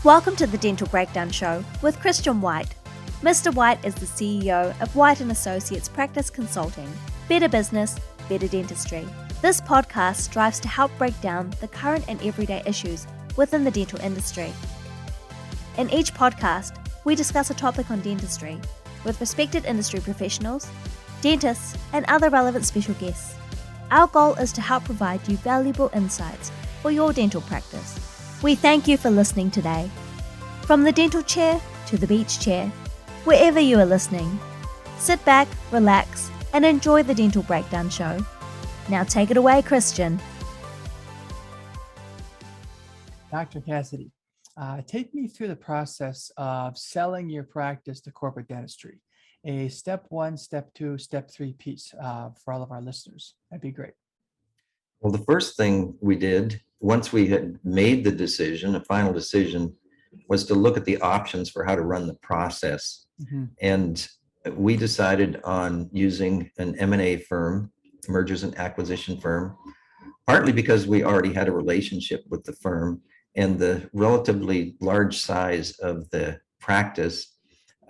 Welcome to the Dental Breakdown Show with Christian White. Mr. White is the CEO of White & Associates Practice Consulting. Better business, better dentistry. This podcast strives to help break down the current and everyday issues within the dental industry. In each podcast, we discuss a topic on dentistry with respected industry professionals, dentists, and other relevant special guests. Our goal is to help provide you valuable insights for your dental practice. We thank you for listening today. From the dental chair to the beach chair, wherever you are listening, sit back, relax, and enjoy the Dental Breakdown Show. Now take it away, Christian. Dr. Cassidy, take me through the process of selling your practice to corporate dentistry. A step 1, step 2, step 3 piece for all of our listeners. That'd be great. Well, the first thing we did, once we had made the decision, a final decision, was to look at the options for how to run the process. Mm-hmm. And we decided on using an M&A firm, mergers and acquisition firm, partly because we already had a relationship with the firm and the relatively large size of the practice.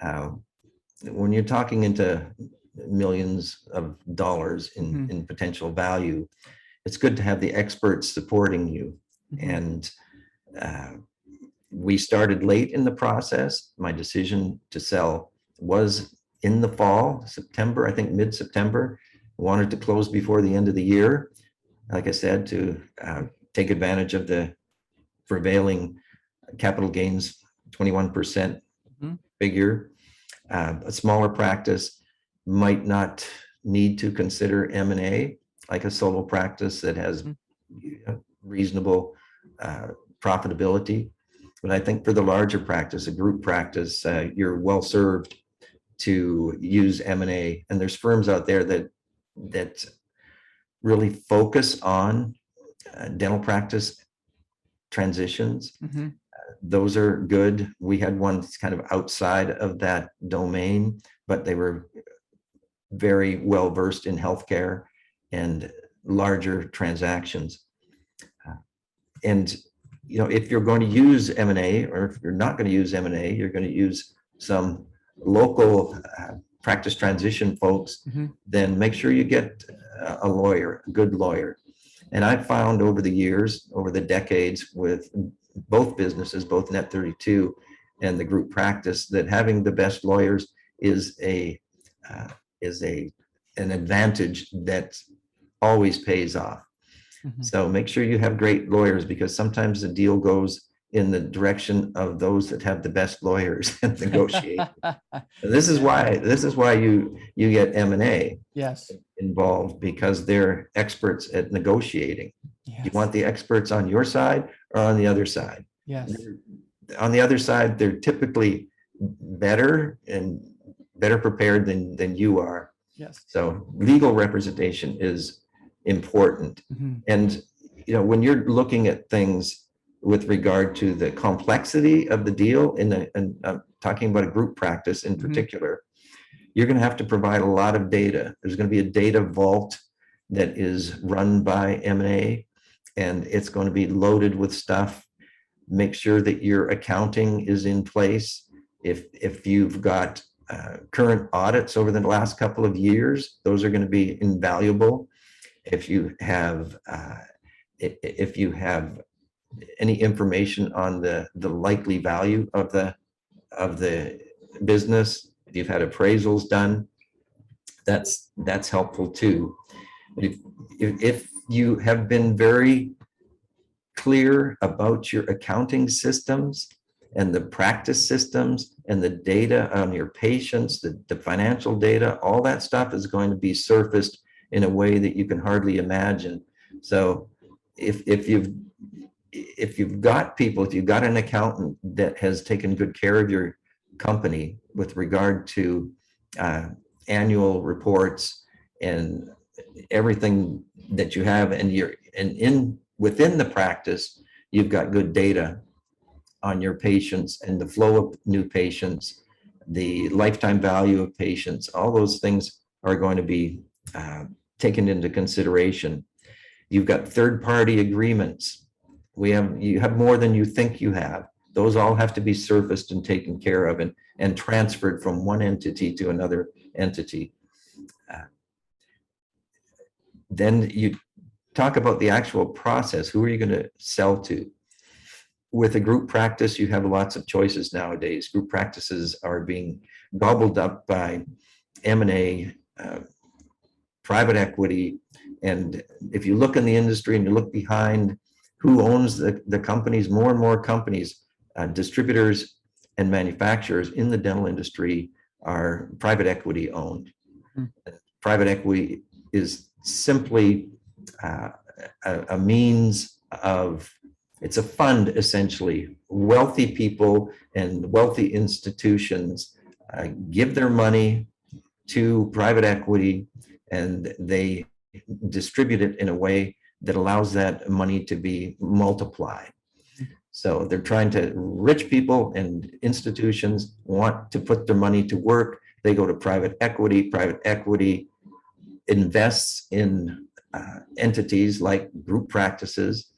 When you're talking into millions of dollars in potential value, it's good to have the experts supporting you. And we started late in the process. My decision to sell was in the fall, September, I think mid-September. Wanted to close before the end of the year, like I said, to take advantage of the prevailing capital gains, 21% figure. A smaller practice might not need to consider M&A, like a solo practice that has reasonable profitability. But I think for the larger practice, a group practice, you're well served to use M&A. And there's firms out there that really focus on dental practice transitions. Those are good. We had one that's kind of outside of that domain, but they were very well versed in healthcare and larger transactions. And if you're going to use M&A, or if you're not going to use M&A, you're going to use some local practice transition folks, then make sure you get a lawyer, a good lawyer. And I've found over the years, over the decades with both businesses, both Net32 and the group practice, that having the best lawyers is an advantage that always pays off. So make sure you have great lawyers, because sometimes the deal goes in the direction of those that have the best lawyers and negotiate. This is why you get M&A involved, because they're experts at negotiating. You want the experts on your side or on the other side. On the other side, they're typically better prepared than you are. So legal representation is important. And when you're looking at things with regard to the complexity of the deal, and talking about a group practice in particular, you're going to have to provide a lot of data. There's going to be a data vault that is run by M&A, and it's going to be loaded with stuff. Make sure that your accounting is in place. If you've got current audits over the last couple of years, those are going to be invaluable. If you have any information on the likely value of the business, if you've had appraisals done, that's helpful too. But if you have been very clear about your accounting systems and the practice systems and the data on your patients, the financial data, all that stuff is going to be surfaced in a way that you can hardly imagine. So if you've got an accountant that has taken good care of your company with regard to annual reports and everything that you have, within the practice, you've got good data on your patients and the flow of new patients, the lifetime value of patients, all those things are going to be taken into consideration. You've got third-party agreements. You have more than you think you have. those all have to be surfaced and taken care of and transferred from one entity to another entity. Then you talk about the actual process. Who are you going to sell to? With a group practice, you have lots of choices nowadays. Group practices are being gobbled up by M&A, private equity. And if you look in the industry and you look behind who owns the companies, more and more companies, distributors and manufacturers in the dental industry are private equity owned. Private equity is simply a means of, it's a fund essentially. Wealthy people and wealthy institutions give their money to private equity, and they distribute it in a way that allows that money to be multiplied. So they're trying to, rich people and institutions want to put their money to work. They go to private equity. Private equity invests in entities like group practices,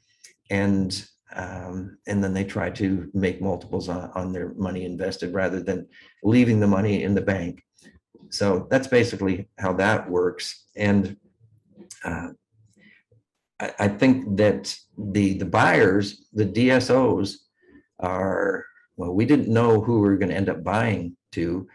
and then they try to make multiples on their money invested rather than leaving the money in the bank. So that's basically how that works. And I think that the buyers, the DSOs are, well, we didn't know who we were going to end up buying to,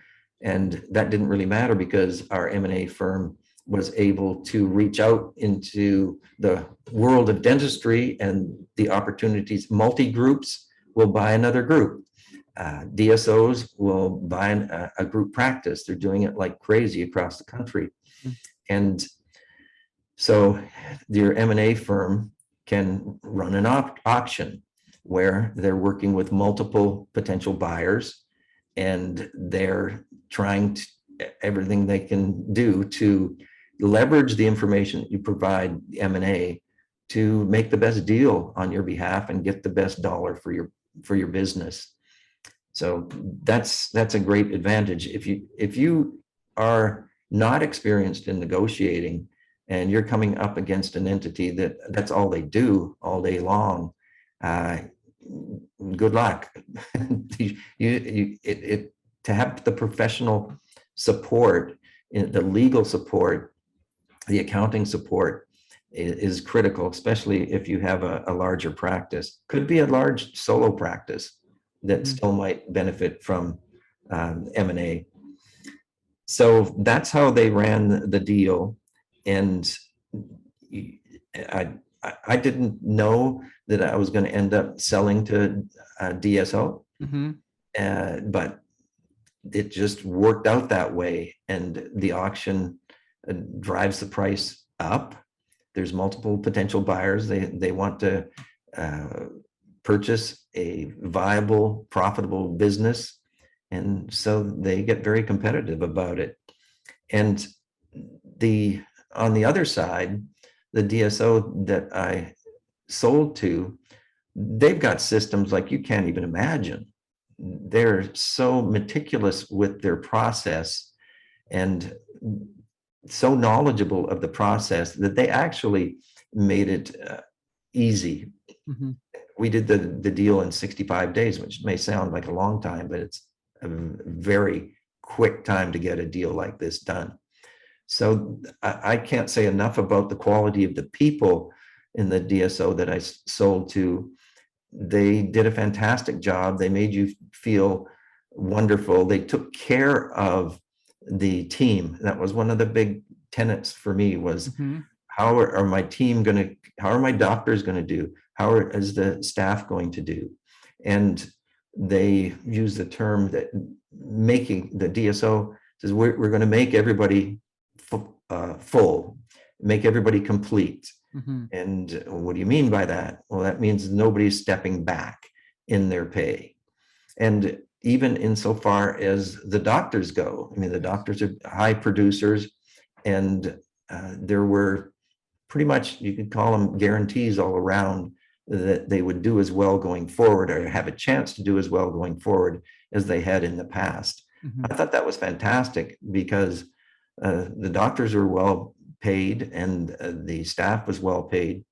and that didn't really matter because our M&A firm was able to reach out into the world of dentistry and the opportunities. Multi-groups will buy another group. DSOs will buy a group practice. They're doing it like crazy across the country. And so your M&A firm can run an auction where they're working with multiple potential buyers, and they're trying everything they can do to leverage the information that you provide the M&A to make the best deal on your behalf and get the best dollar for your business. So that's a great advantage. If you are not experienced in negotiating and you're coming up against an entity that's all they do all day long, good luck. To have the professional support, the legal support, the accounting support is critical, especially if you have a larger practice. Could be a large solo practice that still might benefit from M&A. So that's how they ran the deal. And I didn't know that I was going to end up selling to DSO, but it just worked out that way. And the auction drives the price up. There's multiple potential buyers. They want to purchase a viable, profitable business. And so they get very competitive about it. And on the other side, the DSO that I sold to, they've got systems like you can't even imagine. They're so meticulous with their process and so knowledgeable of the process that they actually made it easy. We did the deal in 65 days, which may sound like a long time, but it's a very quick time to get a deal like this done. So I can't say enough about the quality of the people in the DSO that I sold to. They did a fantastic job. They made you feel wonderful. They took care of the team. That was one of the big tenets for me was how are my doctors going to do? How is the staff going to do? And they use the term that making the DSO says, we're going to make everybody full, make everybody complete. And what do you mean by that? Well, that means nobody's stepping back in their pay. And even insofar as the doctors go, I mean, the doctors are high producers, and there were pretty much, you could call them guarantees all around that they would do as well going forward, or have a chance to do as well going forward as they had in the past. I thought that was fantastic because the doctors were well paid and the staff was well paid.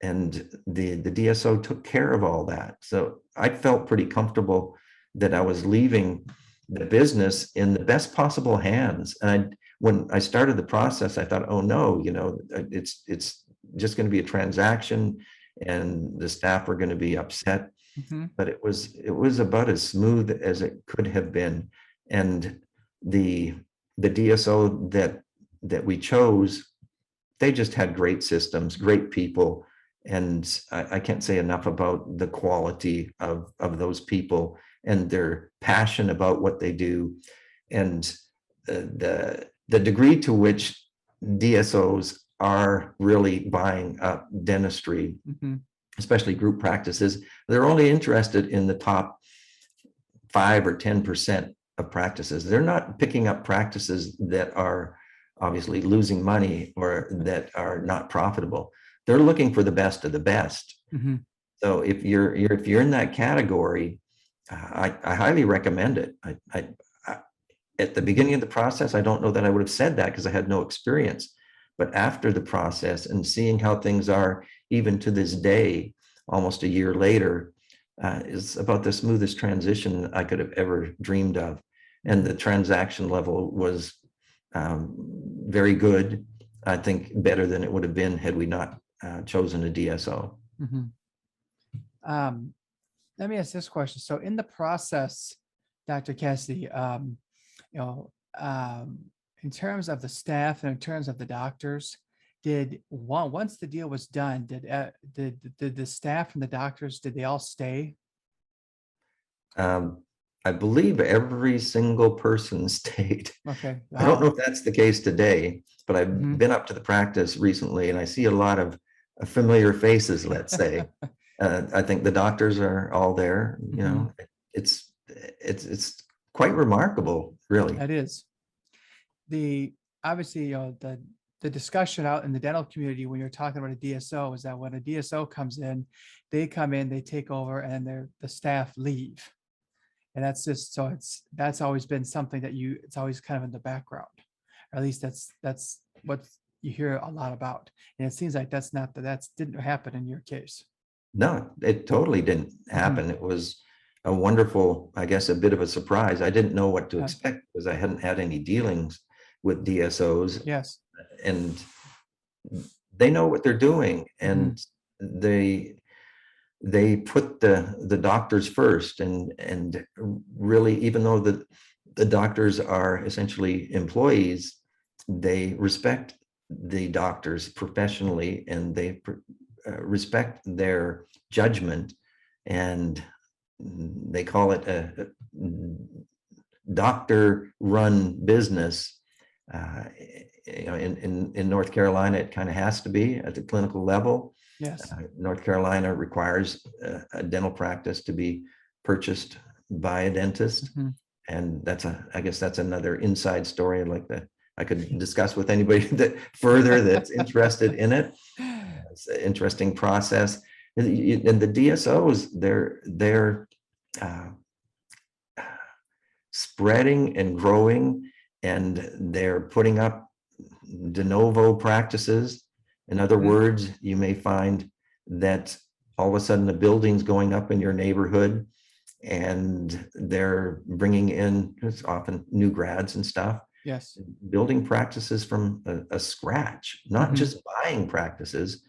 and the DSO took care of all that. So I felt pretty comfortable that I was leaving the business in the best possible hands. And when I started the process, I thought, oh no, it's just going to be a transaction, and the staff are going to be upset. But it was about as smooth as it could have been. And the DSO that we chose, they just had great systems, great people. And I can't say enough about the quality of those people and their passion about what they do. And the degree to which DSOs are really buying up dentistry, especially group practices, they're only interested in the top 5 or 10% of practices. They're not picking up practices that are obviously losing money or that are not profitable. They're looking for the best of the best. So if you're in that category, I highly recommend it. I at the beginning of the process, I don't know that I would have said that because I had no experience. But after the process and seeing how things are, even to this day, almost a year later, is about the smoothest transition I could have ever dreamed of. And the transaction level was very good. I think better than it would have been had we not chosen a DSO. Let me ask this question. So in the process, Dr. Cassidy, in terms of the staff and in terms of the doctors, once the deal was done, did the staff and the doctors, did they all stay? I believe every single person stayed. Okay. I don't know if that's the case today, but I've been up to the practice recently and I see a lot of familiar faces, let's say. I think the doctors are all there. It's quite remarkable, really. That is. Obviously, the discussion out in the dental community when you're talking about a DSO is that when a DSO comes in, they come in, they take over, and the staff leave. And that's just, so that's always been something that it's always kind of in the background, or at least that's what you hear a lot about. And it seems like that didn't happen in your case. No, it totally didn't happen. It was a wonderful, I guess, a bit of a surprise. I didn't know what to expect because I hadn't had any dealings with DSOs. Yes. And they know what they're doing, and they put the doctors first, and really, even though the doctors are essentially employees, they respect the doctors professionally, and they respect their judgment, and they call it a doctor-run business. In North Carolina, it kind of has to be at the clinical level. Yes. North Carolina requires a dental practice to be purchased by a dentist. And I guess that's another inside story I could discuss with anybody that's interested in it. It's an interesting process. And the DSOs, they're spreading and growing, and they're putting up de novo practices. In other words, you may find that all of a sudden a building's going up in your neighborhood, and they're bringing in, it's often new grads and stuff. Yes. Building practices from a scratch, not just buying practices.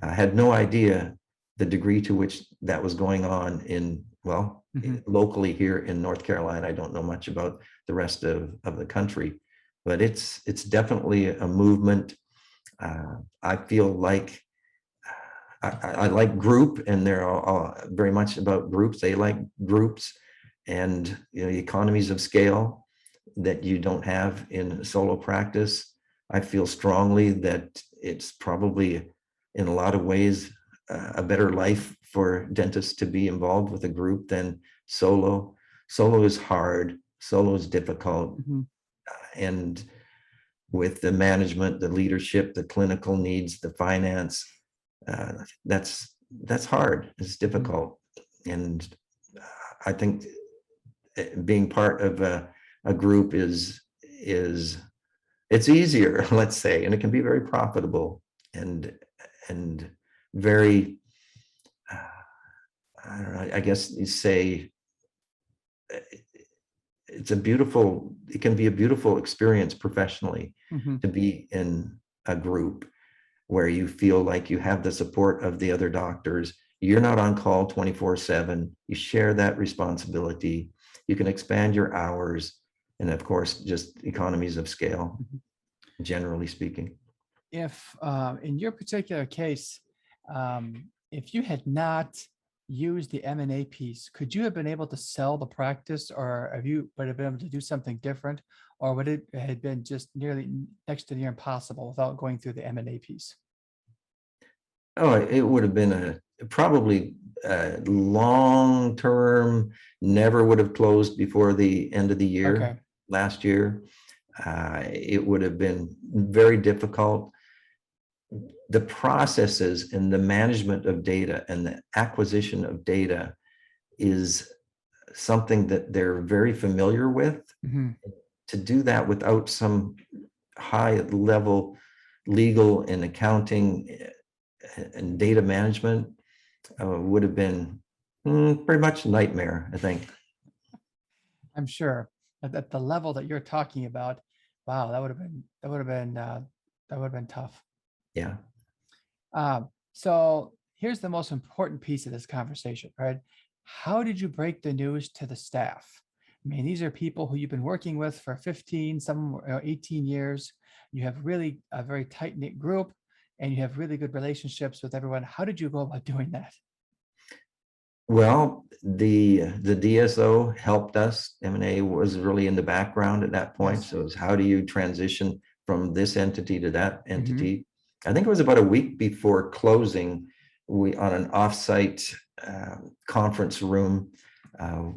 I had no idea the degree to which that was going on locally here in North Carolina. I don't know much about the rest of the country, but it's definitely a movement. I feel like I like group, and they're all very much about groups. They like groups, and economies of scale that you don't have in solo practice. I feel strongly that it's probably in a lot of ways a better life for dentists to be involved with a group than solo. Solo is hard. Solo is difficult. And with the management, the leadership, the clinical needs, the finance, that's hard. It's difficult. And I think being part of a group is it's easier, let's say, and it can be very profitable. And very, I don't know, I guess you say it can be a beautiful experience professionally Mhm. to be in a group where you feel like you have the support of the other doctors. You're not on call 24/7. You share that responsibility. You can expand your hours. And of course, just economies of scale, Mhm. generally speaking. If in your particular case, if you had not used the M&A piece, could you have been able to sell the practice, or have you would have been able to do something different, or would it had been just nearly next to near impossible without going through the M&A piece? Oh, it would have been probably long term, never would have closed before the end of the year Okay. last year. It would have been very difficult. The processes and the management of data and the acquisition of data is something that they're very familiar with. Mhm. To do that without some high level legal and accounting and data management would have been pretty much a nightmare, I think. I'm sure at the level that you're talking about, wow, that would have been tough. Yeah. So here's the most important piece of this conversation, right? How did you break the news to the staff? I mean, these are people who you've been working with for 15, some 18 years. You have really a very tight knit group, and you have really good relationships with everyone. How did you go about doing that? Well, the DSO helped us. M&A was really in the background at that point. Yes. So it's how do you transition from this entity to that Mhm. entity? I think it was about a week before closing, we on an offsite conference room,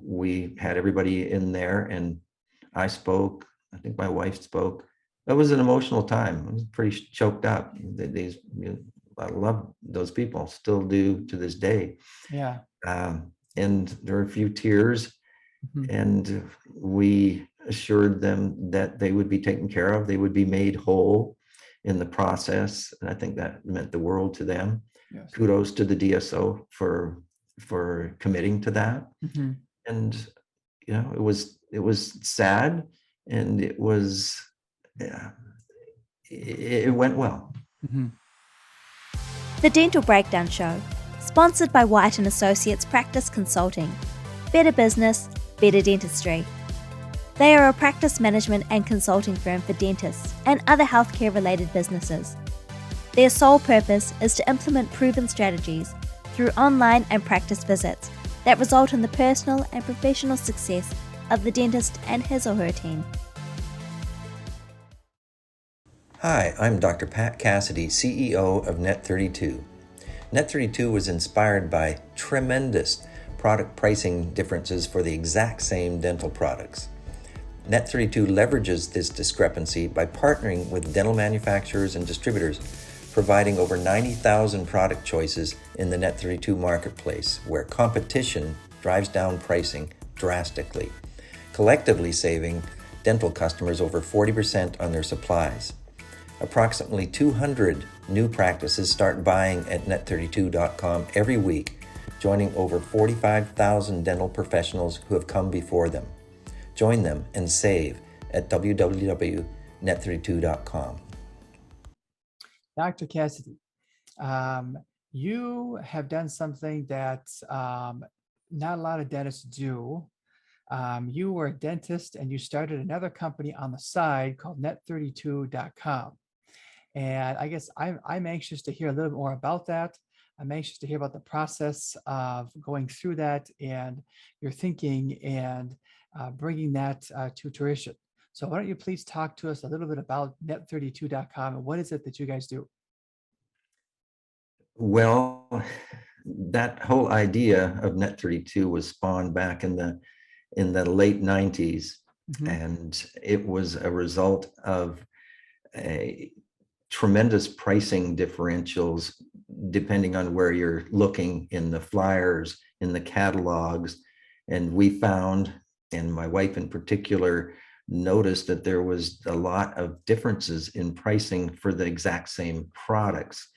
we had everybody in there, and I spoke. I think my wife spoke. It was an emotional time. I was pretty choked up. I love those people, still do to this day. Yeah. And there were a few tears, Mhm. and we assured them that they would be taken care of, they would be made whole in the process, and I think that meant the world to them. Yes. Kudos to the DSO for committing to that. Mhm. And it was sad, and yeah, it went well. Mhm. The Dental Breakdown Show, sponsored by White and Associates Practice Consulting. Better business, better dentistry. They are a practice management and consulting firm for dentists and other healthcare related businesses. Their sole purpose is to implement proven strategies through online and practice visits that result in the personal and professional success of the dentist and his or her team. Hi, I'm Dr. Pat Cassidy, CEO of Net32. Net32 was inspired by tremendous product pricing differences for the exact same dental products. Net32 leverages this discrepancy by partnering with dental manufacturers and distributors, providing over 90,000 product choices in the Net32 marketplace, where competition drives down pricing drastically, collectively saving dental customers over 40% on their supplies. Approximately 200 new practices start buying at net32.com every week, joining over 45,000 dental professionals who have come before them. Join them and save at www.net32.com. Dr. Cassidy, you have done something that not a lot of dentists do. You were a dentist and you started another company on the side called net32.com. And I guess I'm anxious to hear a little bit more about that. I'm anxious to hear about the process of going through that and your thinking and bringing that to fruition. So why don't you please talk to us a little bit about net32.com and what is it that you guys do? Well, that whole idea of Net32 was spawned back in the late 90s, Mhm. and it was a result of a tremendous pricing differentials depending on where you're looking in the flyers, in the catalogs. And we found, and my wife in particular, noticed that there was a lot of differences in pricing for the exact same products.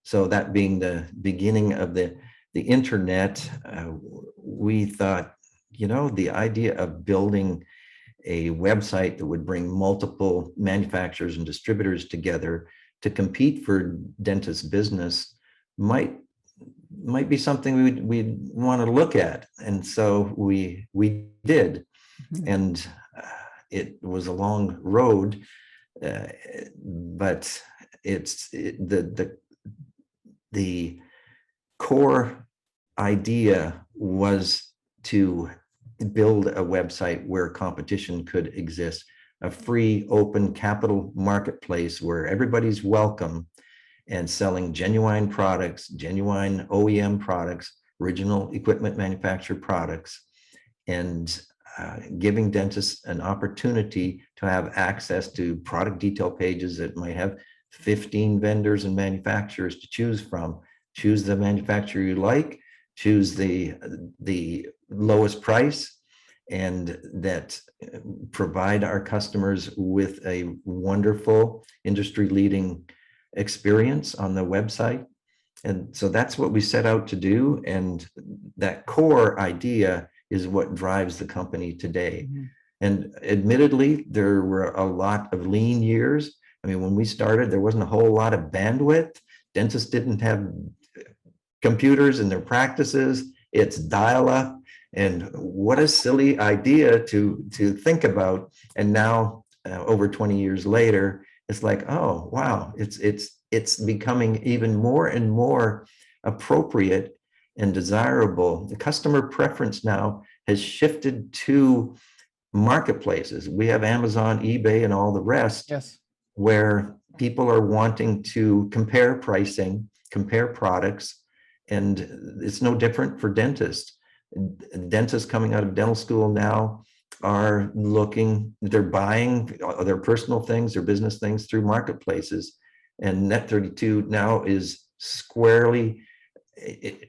So that being the beginning of the internet, we thought, the idea of building a website that would bring multiple manufacturers and distributors together to compete for dentist business might be something we'd want to look at. And so we did. Mhm. And it was a long road, but the core idea was to build a website where competition could exist, a free, open capital marketplace where everybody's welcome and selling genuine products, genuine OEM products, original equipment manufacturer products, and giving dentists an opportunity to have access to product detail pages that might have 15 vendors and manufacturers to choose from. Choose the manufacturer you like, choose the lowest price, and that provide our customers with a wonderful industry-leading experience on the website. And so that's what we set out to do. And that core idea is what drives the company today. Mhm. And admittedly, there were a lot of lean years. I mean, when we started, there wasn't a whole lot of bandwidth. Dentists didn't have computers in their practices. It's dial-up. And what a silly idea to think about. And now, over 20 years later, it's like, oh, wow, it's becoming even more and more appropriate and desirable. The customer preference now has shifted to marketplaces. We have Amazon, eBay, and all the rest, Yes. where people are wanting to compare pricing, compare products, and it's no different for dentists. Dentists coming out of dental school now are they're buying their personal things, their business things through marketplaces. And Net32 now is squarely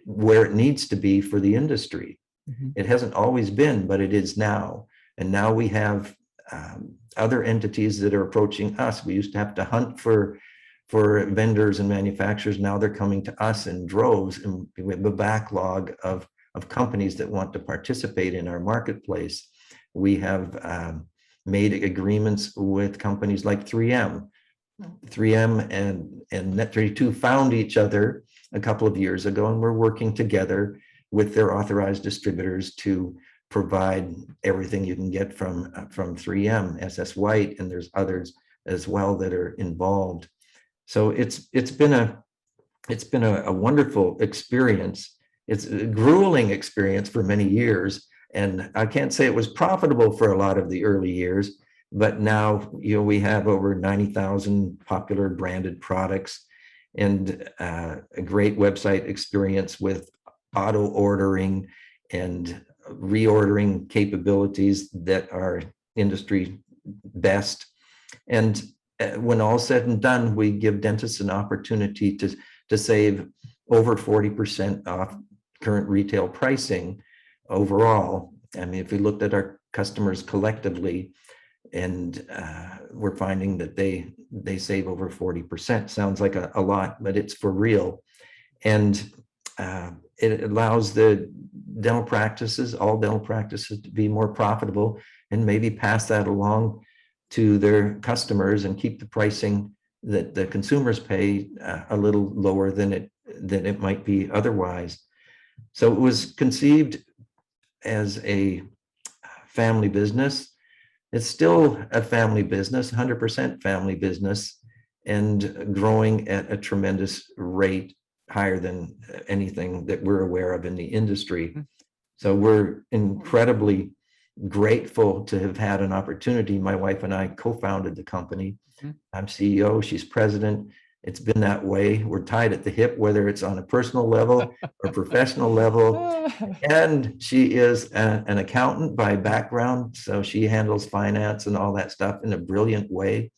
where it needs to be for the industry. Mhm. It hasn't always been, but it is now. And now we have other entities that are approaching us. We used to have to hunt for vendors and manufacturers. Now they're coming to us in droves, and we have a backlog of companies that want to participate in our marketplace. We have made agreements with companies like 3M. 3M and Net32 found each other a couple of years ago, and we're working together with their authorized distributors to provide everything you can get from 3M, SS White, and there's others as well that are involved. So it's been a wonderful experience. It's a grueling experience for many years, and I can't say it was profitable for a lot of the early years, but now we have over 90,000 popular branded products and a great website experience with auto ordering and reordering capabilities that are industry best. And when all said and done, we give dentists an opportunity to save over 40% off current retail pricing overall. I mean, if we looked at our customers collectively, and we're finding that they save over 40%. Sounds like a lot, but it's for real. And it allows the dental practices, all dental practices, to be more profitable and maybe pass that along to their customers and keep the pricing that the consumers pay a little lower than it might be otherwise. So it was conceived as a family business. It's still a family business, 100% family business, and growing at a tremendous rate, higher than anything that we're aware of in the industry. So we're incredibly grateful to have had an opportunity. My wife and I co-founded the company. I'm CEO, she's president. It's been that way. We're tied at the hip, whether it's on a personal level or professional level. And she is an accountant by background, so she handles finance and all that stuff in a brilliant way.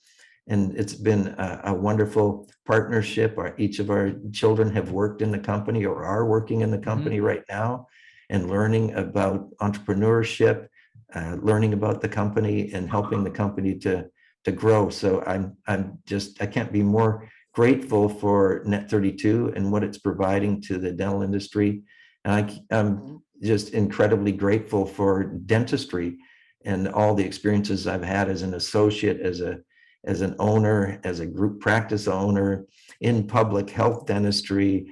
And it's been a wonderful partnership. Each of our children have worked in the company or are working in the company right now, and learning about entrepreneurship, learning about the company and helping the company to grow. So I can't be more grateful for Net 32 and what it's providing to the dental industry. And I'm just incredibly grateful for dentistry and all the experiences I've had as an associate, as an owner, as a group practice owner, in public health dentistry,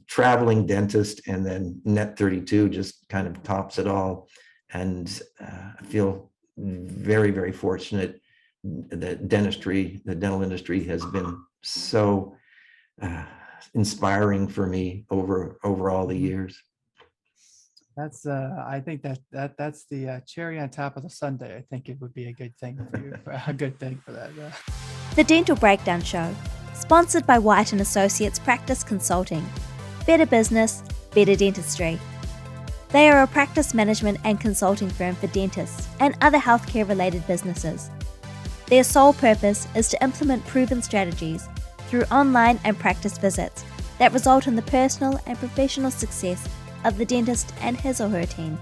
traveling dentist, and then Net 32 just kind of tops it all. And I feel very, very fortunate that the dental industry has been so inspiring for me over all the years. That's I think that's the cherry on top of the sundae. I think it would be a good thing for you, a good thing for that. The Dental Breakdown Show, sponsored by White & Associates Practice Consulting. Better business, better dentistry. They are a practice management and consulting firm for dentists and other healthcare-related businesses. Their sole purpose is to implement proven strategies through online and practice visits that result in the personal and professional success of the dentist and his or her team.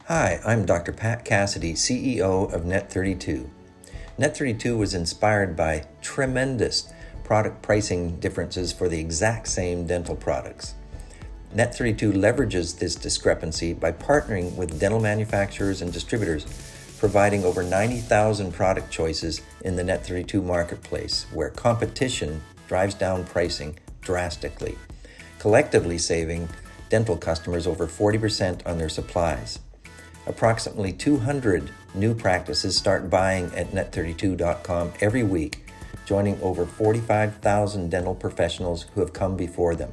Hi, I'm Dr. Pat Cassidy, CEO of Net 32. Net 32 was inspired by tremendous product pricing differences for the exact same dental products. Net 32 leverages this discrepancy by partnering with dental manufacturers and distributors, providing over 90,000 product choices in the Net 32 marketplace, where competition drives down pricing drastically, collectively saving dental customers over 40% on their supplies. Approximately 200 new practices start buying at net32.com every week, joining over 45,000 dental professionals who have come before them.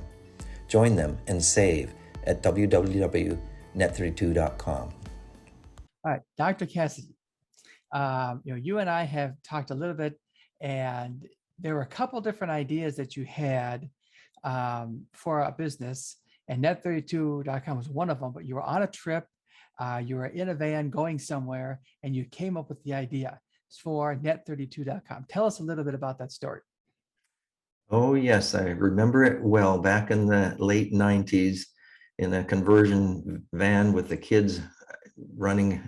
Join them and save at www.net32.com. All right, Dr. Cassidy, you and I have talked a little bit, and there were a couple different ideas that you had for a business, and net32.com was one of them, but you were on a trip, you were in a van going somewhere, and you came up with the idea for net32.com. Tell us a little bit about that story. Oh, yes, I remember it well. Back in the late 90s, in a conversion van with the kids running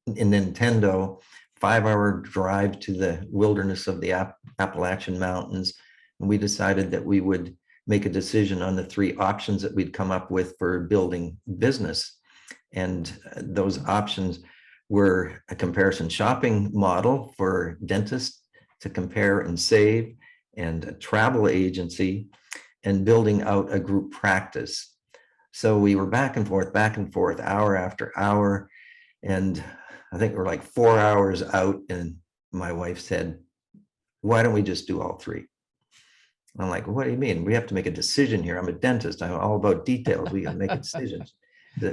in Nintendo, 5-hour drive to the wilderness of the Appalachian Mountains. And we decided that we would make a decision on the 3 options that we'd come up with for building business. And those options were a comparison shopping model for dentists to compare and save, and a travel agency, and building out a group practice. So we were back and forth, hour after hour. And I think we're like 4 hours out, and my wife said, "Why don't we just do all 3?" I'm like, "What do you mean? We have to make a decision here. I'm a dentist. I'm all about details. We got to make decisions."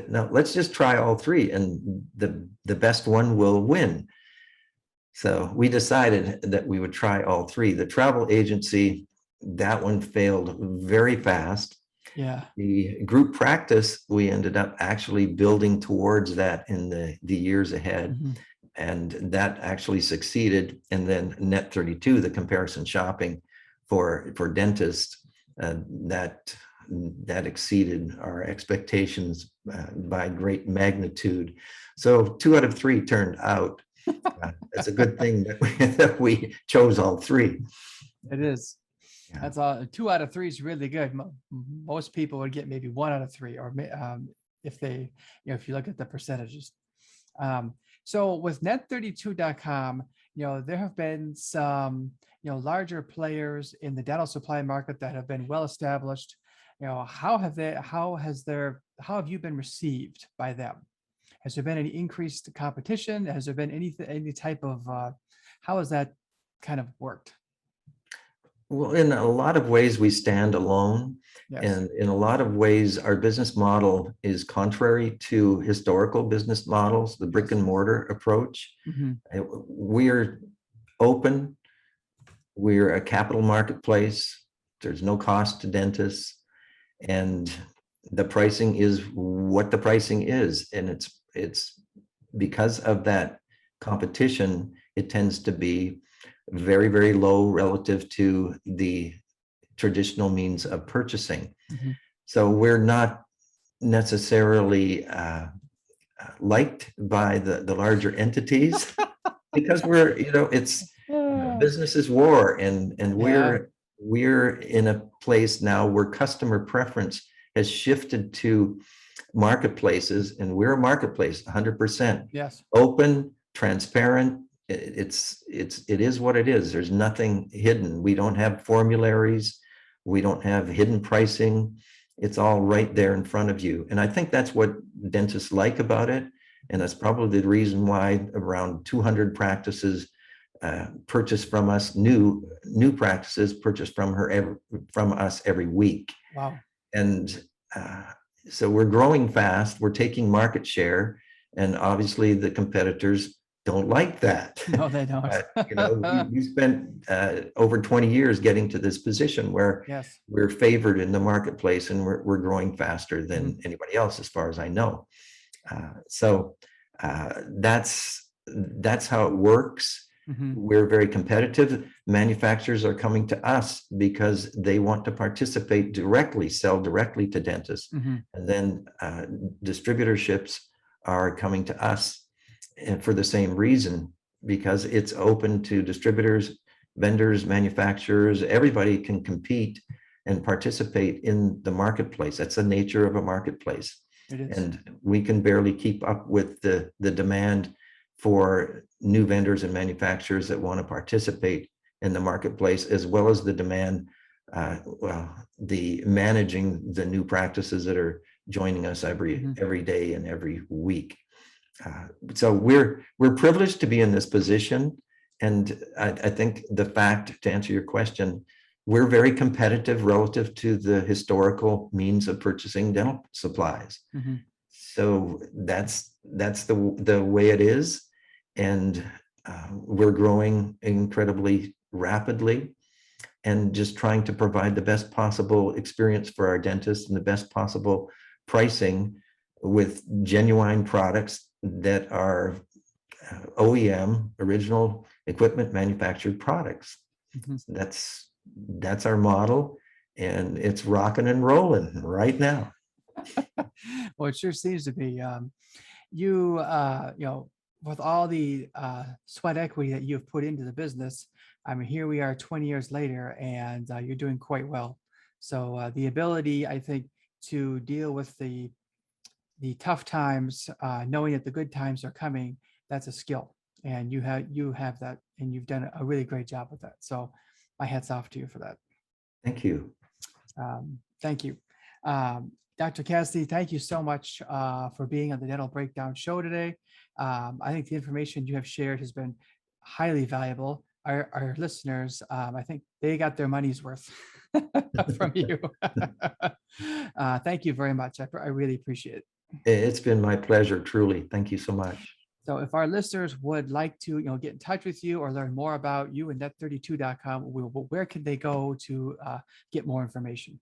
No, let's just try all 3, and the best one will win. So we decided that we would try all 3. The travel agency, that one failed very fast. Yeah. The group practice, we ended up actually building towards that in the years ahead. Mm-hmm. And that actually succeeded. And then Net 32, the comparison shopping for dentists, that exceeded our expectations by great magnitude. So 2 out of 3 turned out. It's a good thing that we chose all 3. It is. Yeah. That's all. 2 out of 3 is really good. Most people would get maybe 1 out of 3, or if they, if you look at the percentages. So with net32.com, there have been some, larger players in the dental supply market that have been well established. How have you been received by them? Has there been any increased competition? Has there been any type of, how has that kind of worked? Well, in a lot of ways, we stand alone. Yes. And in a lot of ways, our business model is contrary to historical business models, the brick and mortar approach. Mm-hmm. We're open. We're a capital marketplace. There's no cost to dentists. And the pricing is what the pricing is. And it's because of that competition, it tends to be very, very low relative to the traditional means of purchasing. Mm-hmm. So we're not necessarily liked by the larger entities because we're, business is war, and Yeah. we're in a place now where customer preference has shifted to marketplaces, and we're a marketplace 100% Yes. open, transparent. It is what it is. There's nothing hidden. We don't have formularies. We don't have hidden pricing. It's all right there in front of you. And I think that's what dentists like about it. And that's probably the reason why around 200 practices purchase from us, new practices purchase from us every week. Wow. And so we're growing fast, we're taking market share, and obviously the competitors don't like that. No, they don't. We spent over 20 years getting to this position where Yes. we're favored in the marketplace, and we're growing faster than Mhm. anybody else, as far as I know. So that's how it works. Mhm. We're very competitive. Manufacturers are coming to us because they want to participate directly, sell directly to dentists. Mhm. And then distributorships are coming to us for the same reason, because it's open to distributors, vendors, manufacturers. Everybody can compete and participate in the marketplace. That's the nature of a marketplace. It is. And we can barely keep up with the demand for new vendors and manufacturers that want to participate in the marketplace, as well as the demand, the managing the new practices that are joining us every day and every week. So we're privileged to be in this position. And I think the fact, to answer your question, we're very competitive relative to the historical means of purchasing dental supplies. Mhm. So that's the way it is. And we're growing incredibly rapidly, and just trying to provide the best possible experience for our dentists and the best possible pricing with genuine products that are OEM, original equipment manufactured products. Mhm. That's our model, and it's rocking and rolling right now. Well, it sure seems to be. You with all the sweat equity that you've put into the business, I mean, here we are 20 years later, and you're doing quite well. So the ability, I think, to deal with the tough times, knowing that the good times are coming, that's a skill, and you have that, and you've done a really great job with that. So my hat's off to you for that. Thank you. Thank you. Dr. Cassidy, thank you so much for being on the Dental Breakdown show today. I think the information you have shared has been highly valuable. Our listeners, I think they got their money's worth from you. Thank you very much. I really appreciate it. It's been my pleasure, truly. Thank you so much. So if our listeners would like to, get in touch with you or learn more about you and net32.com, where can they go to get more information?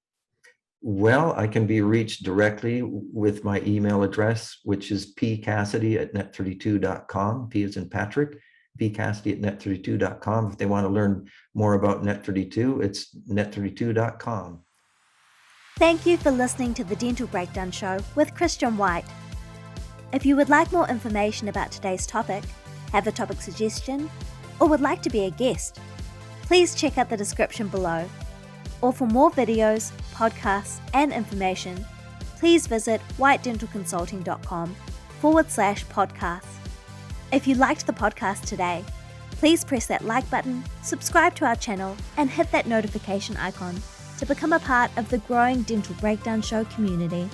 Well, I can be reached directly with my email address, which is pcassidy@net32.com. P as in Patrick, pcassidy@net32.com. If they want to learn more about Net32, it's net32.com. Thank you for listening to the Dental Breakdown Show with Christian White. If you would like more information about today's topic, have a topic suggestion, or would like to be a guest, please check out the description below. Or for more videos, podcasts, and information, please visit whitedentalconsulting.com/podcast. If you liked the podcast today, please press that like button, subscribe to our channel, and hit that notification icon to become a part of the growing Dental Breakdown Show community.